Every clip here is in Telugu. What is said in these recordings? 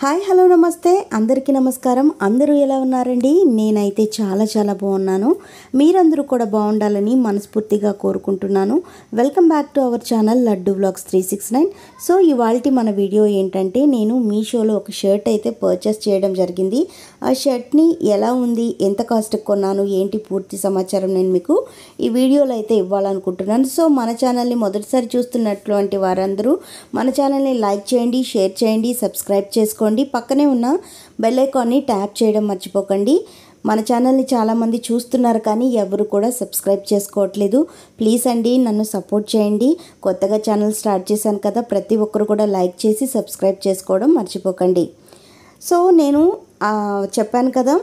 హాయ్ హలో నమస్తే అందరికీ నమస్కారం. అందరూ ఎలా ఉన్నారండి? నేనైతే చాలా బాగున్నాను. మీరందరూ కూడా బాగుండాలని మనస్ఫూర్తిగా కోరుకుంటున్నాను. Welcome back to our channel laddu vlogs 369. So ఇవాల్టి మన వీడియో ఏంటంటే, నేను మీషోలో ఒక షర్ట్ అయితే పర్చేస్ చేయడం జరిగింది. ఆ షర్ట్ని ఎలా ఉంది, ఎంత కాస్ట్కి కొన్నాను, ఏంటి పూర్తి సమాచారం నేను మీకు ఈ వీడియోలో అయితే ఇవ్వాలనుకుంటున్నాను. సో మన ఛానల్ని మొదటిసారి చూస్తున్నటువంటి వారందరూ మన ఛానల్ని లైక్ చేయండి, షేర్ చేయండి, సబ్స్క్రైబ్ చేసుకోండి. పక్కనే ఉన్న బెల్ ఐకాన్ని ట్యాప్ చేయడం మర్చిపోకండి. మన ఛానల్ని చాలామంది చూస్తున్నారు కానీ ఎవరు కూడా సబ్స్క్రైబ్ చేసుకోవట్లేదు. ప్లీజ్ అండి, నన్ను సపోర్ట్ చేయండి. కొత్తగా ఛానల్ స్టార్ట్ చేశాను కదా, ప్రతి ఒక్కరు కూడా లైక్ చేసి సబ్స్క్రైబ్ చేసుకోవడం మర్చిపోకండి. సో నేను చెప్పాను కదా,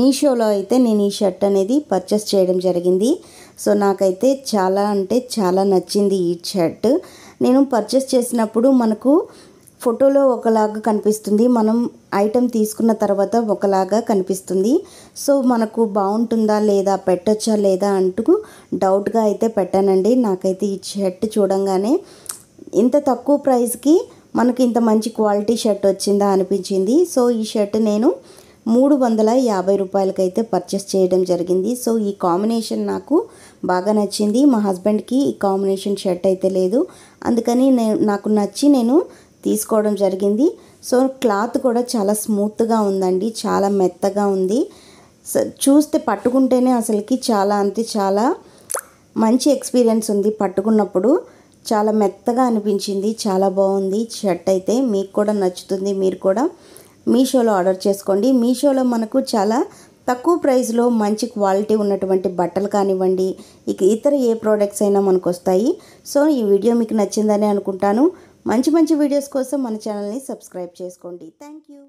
మీషోలో అయితే నేను ఈ షర్ట్ అనేది పర్చేస్ చేయడం జరిగింది. సో నాకైతే చాలా అంటే చాలా నచ్చింది ఈ షర్ట్. నేను పర్చేస్ చేసినప్పుడు మనకు ఫోటోలో ఒకలాగా కనిపిస్తుంది, మనం ఐటెం తీసుకున్న తర్వాత ఒకలాగా కనిపిస్తుంది. సో మనకు బాగుంటుందా లేదా, పెట్టొచ్చా లేదా అంటూ డౌట్గా అయితే పెట్టానండి. నాకైతే ఈ షర్ట్ చూడంగానే ఇంత తక్కువ ప్రైస్కి మనకి ఇంత మంచి క్వాలిటీ షర్ట్ వచ్చిందా అనిపించింది. సో ఈ షర్ట్ నేను 350 రూపాయలకైతే పర్చేస్ చేయడం జరిగింది. సో ఈ కాంబినేషన్ నాకు బాగా నచ్చింది. మా హస్బెండ్కి ఈ కాంబినేషన్ షర్ట్ అయితే లేదు, అందుకని నాకు నచ్చి నేను తీసుకోవడం జరిగింది. సో క్లాత్ కూడా చాలా స్మూత్గా ఉందండి, చాలా మెత్తగా ఉంది. చూస్తే పట్టుకుంటేనే అసలుకి చాలా మంచి ఎక్స్పీరియన్స్ ఉంది. పట్టుకున్నప్పుడు చాలా మెత్తగా అనిపించింది, చాలా బాగుంది షర్ట్ అయితే. మీకు కూడా నచ్చుతుంది, మీరు కూడా మీషోలో ఆర్డర్ చేసుకోండి. మీషోలో మనకు చాలా తక్కువ ప్రైస్లో మంచి క్వాలిటీ ఉన్నటువంటి బట్టలు కానివ్వండి, ఇక ఇతర ఏ ప్రోడక్ట్స్ అయినా మనకు వస్తాయి. సో ఈ వీడియో మీకు నచ్చిందని అనుకుంటాను. మంచి వీడియోస్ కోసం మన ఛానల్ని సబ్స్క్రైబ్ చేసుకోండి. Thank you.